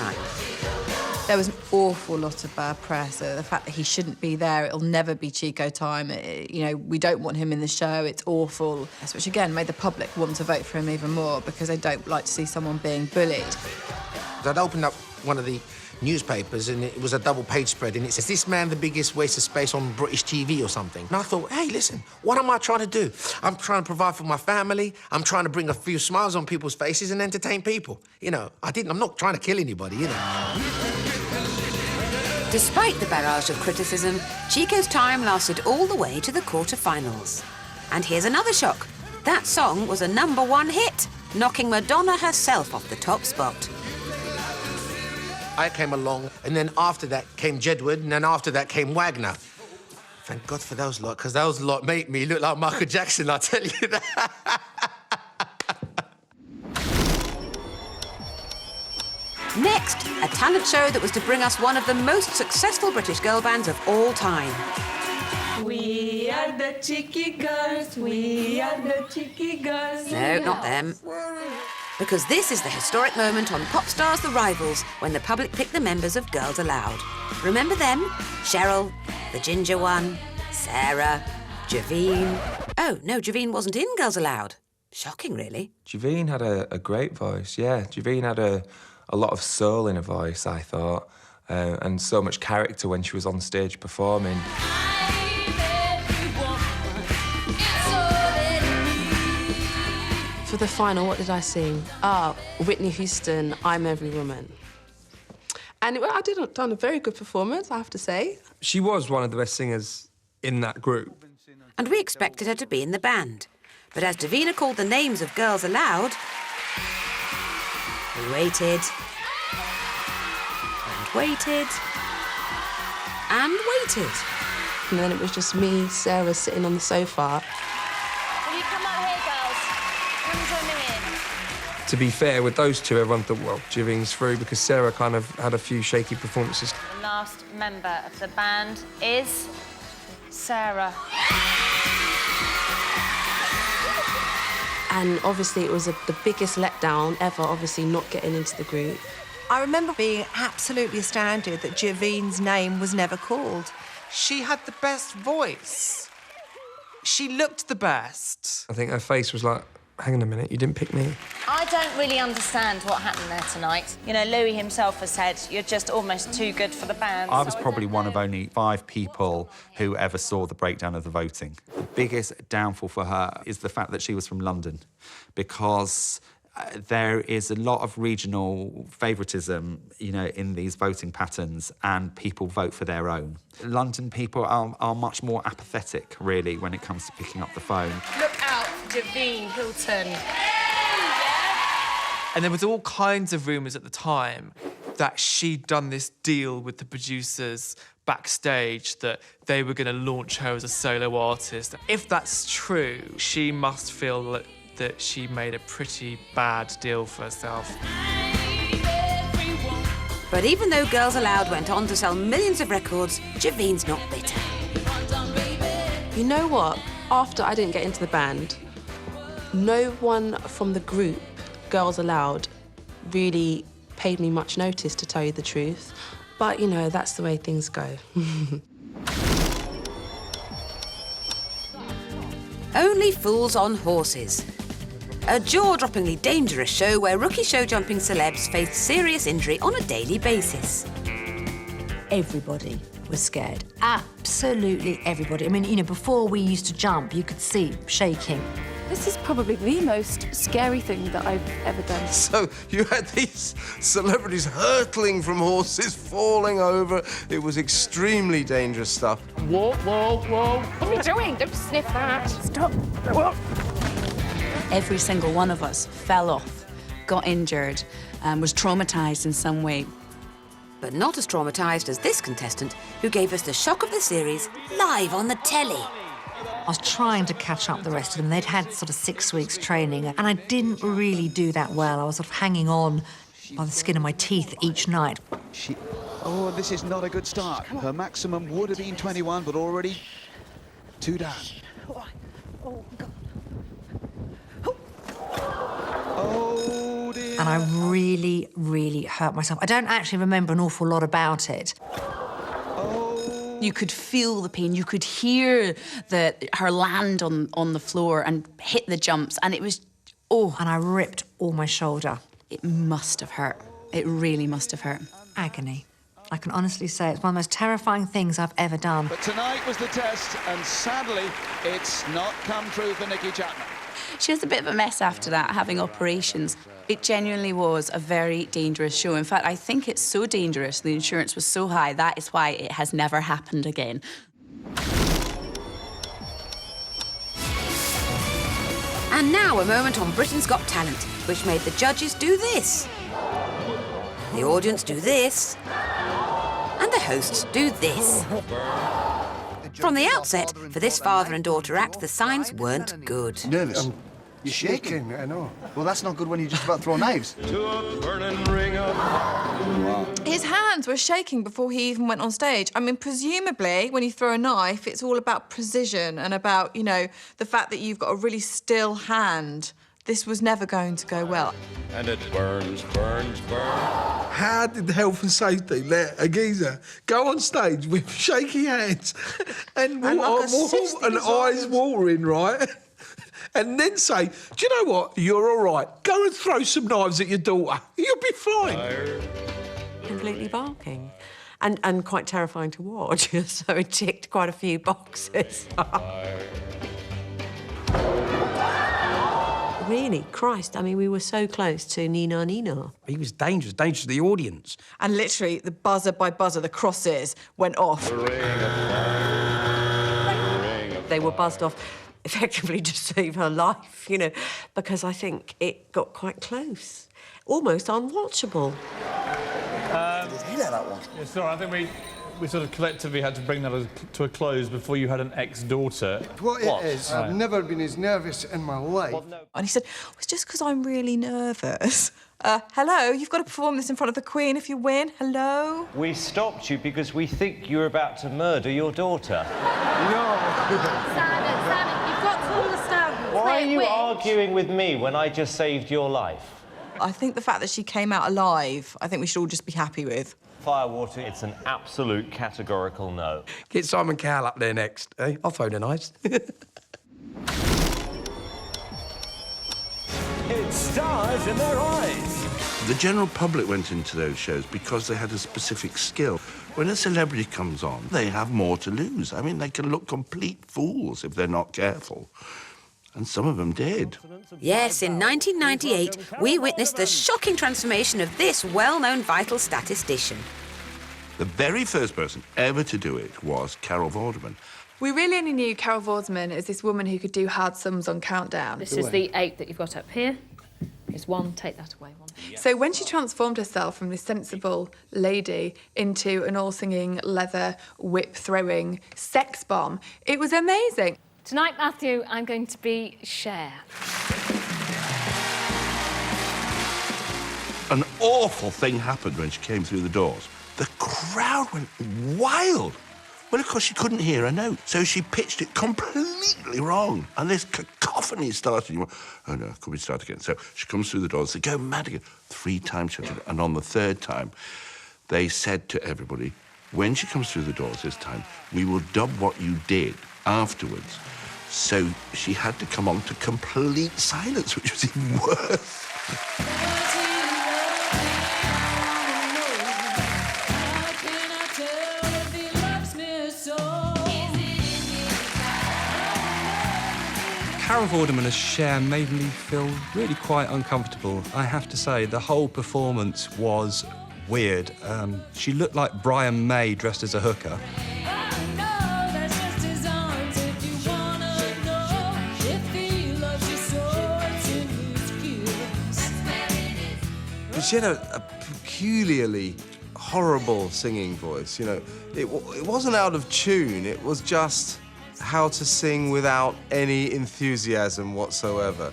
time. There was an awful lot of bad press. The fact that he shouldn't be there, it'll never be Chico time. We don't want him in the show, it's awful. Which, again, made the public want to vote for him even more because they don't like to see someone being bullied. I'd opened up one of the newspapers and it was a double-page spread and it says, "This man the biggest waste of space on British TV" or something. And I thought, hey, listen, what am I trying to do? I'm trying to provide for my family, I'm trying to bring a few smiles on people's faces and entertain people. I'm not trying to kill anybody, Despite the barrage of criticism, Chico's time lasted all the way to the quarter-finals. And here's another shock. That song was a #1 hit, knocking Madonna herself off the top spot. I came along, and then after that came Jedward, and then after that came Wagner. Thank God for those lot, because those lot made me look like Michael Jackson, I tell you that. Next, a talent show that was to bring us one of the most successful British girl bands of all time. We are the cheeky girls, we are the cheeky girls. No, not them. Because this is the historic moment on Pop Stars The Rivals when the public picked the members of Girls Aloud. Remember them? Cheryl, the ginger one, Sarah, Javine. Oh, no, Javine wasn't in Girls Aloud. Shocking, really. Javine had a great voice, yeah. Javine had a lot of soul in her voice, I thought, and so much character when she was on stage performing. For the final, what did I sing? Whitney Houston, I'm Every Woman. And I done a very good performance, I have to say. She was one of the best singers in that group. And we expected her to be in the band. But as Davina called the names of Girls Aloud, we waited, and waited, and waited. And then it was just me, Sarah, sitting on the sofa. Will you come up here, girls? Come join me here. To be fair, with those two, everyone thought, well, Javine's through, because Sarah kind of had a few shaky performances. The last member of the band is Sarah. And obviously it was the biggest letdown ever, obviously not getting into the group. I remember being absolutely astounded that Javine's name was never called. She had the best voice. She looked the best. I think her face was like, hang on a minute, you didn't pick me. I don't really understand what happened there tonight. Louis himself has said you're just almost too good for the band. I was probably one of only 5 people who ever saw the breakdown of the voting. The biggest downfall for her is the fact that she was from London, because there is a lot of regional favouritism, in these voting patterns, and people vote for their own. London people are much more apathetic, really, when it comes to picking up the phone. Look out, Javine Hilton. And there was all kinds of rumours at the time that she'd done this deal with the producers backstage, that they were going to launch her as a solo artist. If that's true, she must feel that she made a pretty bad deal for herself. But even though Girls Aloud went on to sell millions of records, Javine's not bitter. You know what? After I didn't get into the band, no one from the group, Girls Aloud, really paid me much notice, to tell you the truth. But, that's the way things go. Only Fools on Horses. A jaw-droppingly dangerous show where rookie show-jumping celebs faced serious injury on a daily basis. Everybody was scared. Absolutely everybody. I mean, before we used to jump, you could see shaking. This is probably the most scary thing that I've ever done. So you had these celebrities hurtling from horses, falling over. It was extremely dangerous stuff. Whoa, whoa, whoa. What are you doing? Don't sniff that. Stop. Whoa. Every single one of us fell off, got injured, and was traumatised in some way. But not as traumatised as this contestant, who gave us the shock of the series live on the telly. I was trying to catch up the rest of them. They'd had sort of 6 weeks training, and I didn't really do that well. I was sort of hanging on by the skin of my teeth each night. Oh, this is not a good start. Her maximum would have been 21, but already 2 down. Oh, God. Oh, dear. and I really, really hurt myself. I don't actually remember an awful lot about it. You could feel the pain. You could hear her land on the floor and hit the jumps, and it was, oh. And I ripped all my shoulder. It must have hurt. It really must have hurt. Agony. I can honestly say it's one of the most terrifying things I've ever done. But tonight was the test, and sadly, it's not come true for Nikki Chapman. She was a bit of a mess after that, having operations. It genuinely was a very dangerous show. In fact, I think it's so dangerous, the insurance was so high, that is why it has never happened again. And now a moment on Britain's Got Talent, which made the judges do this. The audience do this. And the hosts do this. From the outset, for this father and daughter act, the signs weren't good. Nervous? You're shaking. I know. Well, that's not good when you're just about to throw knives. His hands were shaking before he even went on stage. I mean, presumably, when you throw a knife, it's all about precision and about, you know, the fact that you've got a really still hand. This was never going to go well. And it burns, burns, burns. How did the health and safety let a geezer go on stage with shaky hands and eyes watering, right? And then say, do you know what? You're all right. Go and throw some knives at your daughter. You'll be fine. Completely barking. And quite terrifying to watch, so it ticked quite a few boxes. Really, Christ, I mean, we were so close to Nina Nina. He was dangerous, dangerous to the audience. And literally, the buzzer by buzzer, the crosses went off. They were buzzed off effectively to save her life, you know, because I think it got quite close. Almost unwatchable. That one. Yeah, sorry, I think we sort of collectively had to bring that to a close before you had an ex-daughter. What it is, I've never been as nervous in my life. And he said, oh, it's just because I'm really nervous. Hello, you've got to perform this in front of the Queen if you win. Hello? We stopped you because we think you're about to murder your daughter. No. Simon, you've got to understand. Why are you arguing with me when I just saved your life? I think the fact that she came out alive, I think we should all just be happy with. Firewater, it's an absolute categorical no. Get Simon Cowell up there next, eh? I'll phone her nice. It stars in their eyes. The general public went into those shows because they had a specific skill. When a celebrity comes on, they have more to lose. I mean, they can look complete fools if they're not careful. And some of them did. Yes, in 1998, we witnessed the shocking transformation of this well-known vital statistician. The very first person ever to do it was Carol Vorderman. We really only knew Carol Vorderman as this woman who could do hard sums on Countdown. This is the 8 that you've got up here. Here's 1, take that away, 1. So when she transformed herself from this sensible lady into an all-singing, leather, whip-throwing sex bomb, it was amazing. Tonight, Matthew, I'm going to be Cher. An awful thing happened when she came through the doors. The crowd went wild. Well, of course, she couldn't hear a note, so she pitched it completely wrong. And this cacophony started. You went, oh, no, could we start again? So she comes through the doors, they go mad again. 3 times, and on the 3rd time, they said to everybody, when she comes through the doors this time, we will dub what you did afterwards. So she had to come on to complete silence, which was even worse. Carol Vorderman as Cher made me feel really quite uncomfortable. I have to say, the whole performance was weird. She looked like Brian May dressed as a hooker. She had a peculiarly horrible singing voice, you know. It wasn't out of tune, it was just how to sing without any enthusiasm whatsoever.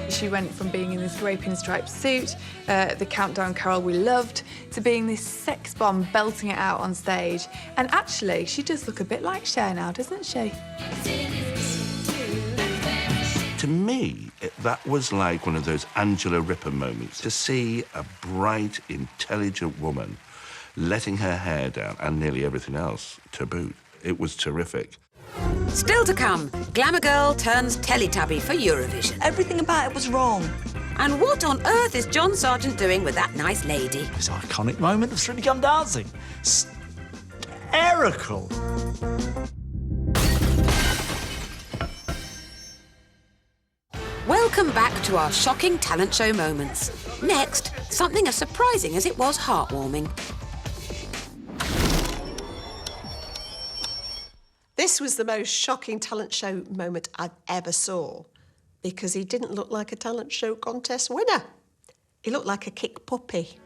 She went from being in this grey pinstripe suit, the Countdown Carol we loved, to being this sex bomb belting it out on stage. And actually, she does look a bit like Cher now, doesn't she? To me, that was like one of those Angela Ripper moments. To see a bright, intelligent woman letting her hair down, and nearly everything else to boot. It was terrific. Still to come, Glamour Girl turns Teletubby for Eurovision. Everything about it was wrong. And what on earth is John Sargent doing with that nice lady? This iconic moment of Trinity Come Dancing. Hysterical. Welcome back to our shocking talent show moments. Next, something as surprising as it was heartwarming. This was the most shocking talent show moment I've ever saw, because he didn't look like a talent show contest winner. He looked like a kick puppy.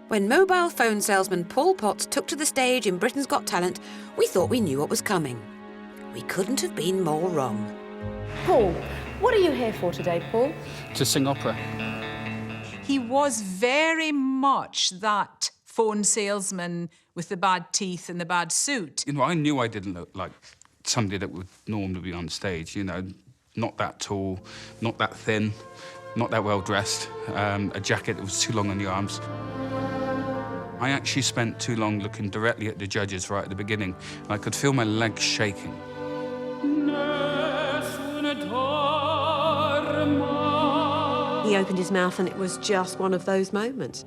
When mobile phone salesman Paul Potts took to the stage in Britain's Got Talent, we thought we knew what was coming. We couldn't have been more wrong. Paul, what are you here for today, Paul? To sing opera. He was very much that phone salesman with the bad teeth and the bad suit. You know, I knew I didn't look like somebody that would normally be on stage, you know, not that tall, not that thin, not that well-dressed, a jacket that was too long on the arms. I actually spent too long looking directly at the judges right at the beginning. I could feel my legs shaking. He opened his mouth and it was just one of those moments.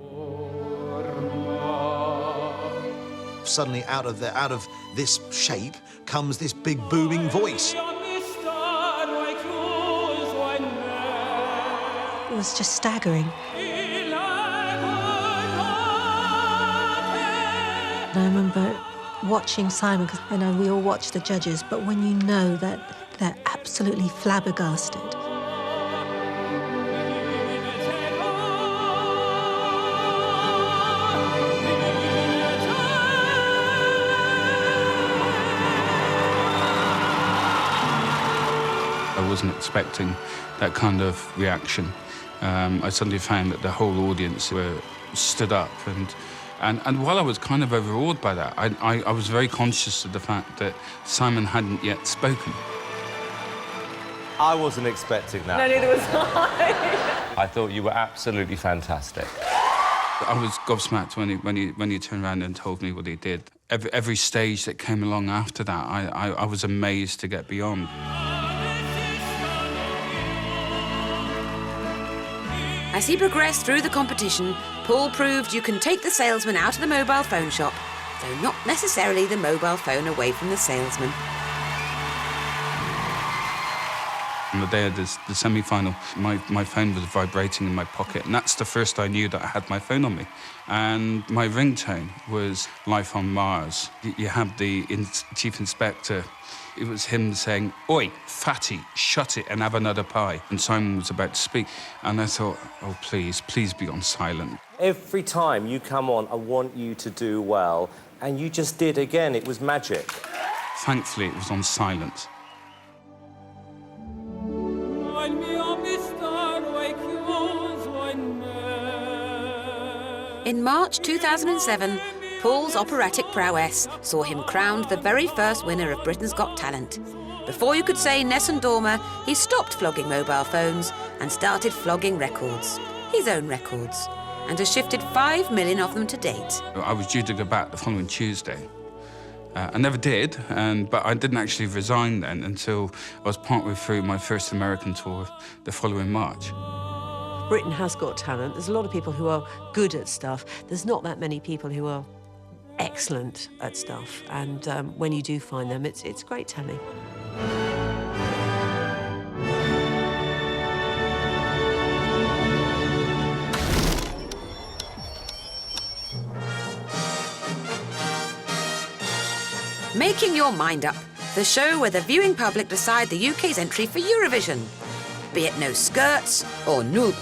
Suddenly, out of this shape comes this big booming voice. It was just staggering. And I remember watching Simon, because I know we all watch the judges, but when you know that they're absolutely flabbergasted. I wasn't expecting that kind of reaction. I suddenly found that the whole audience were stood up, and while I was kind of overawed by that, I was very conscious of the fact that Simon hadn't yet spoken. I wasn't expecting that. No, neither was I. I thought you were absolutely fantastic. I was gobsmacked when he turned around and told me what he did. Every stage that came along after that, I was amazed to get beyond. As he progressed through the competition, Paul proved you can take the salesman out of the mobile phone shop, though not necessarily the mobile phone away from the salesman. On the day of the semi-final, my phone was vibrating in my pocket, and that's the first I knew that I had my phone on me. And my ringtone was Life on Mars. You had the chief inspector. It was him saying, "Oi, fatty, shut it and have another pie." And Simon was about to speak, and I thought, oh, please be on silent. Every time you come on, I want you to do well, and you just did again. It was magic. Thankfully, it was on silent. In March 2007, Paul's operatic prowess saw him crowned the very first winner of Britain's Got Talent. Before you could say Nessun Dorma, he stopped flogging mobile phones and started flogging records, his own records, and has shifted 5 million of them to date. I was due to go back the following Tuesday. I never did, but I didn't actually resign then until I was partway through my first American tour the following March. Britain has got talent. There's a lot of people who are good at stuff. There's not that many people who are excellent at stuff. And when you do find them, it's great telly. Making Your Mind Up, the show where the viewing public decide the UK's entry for Eurovision. Be it no skirts or null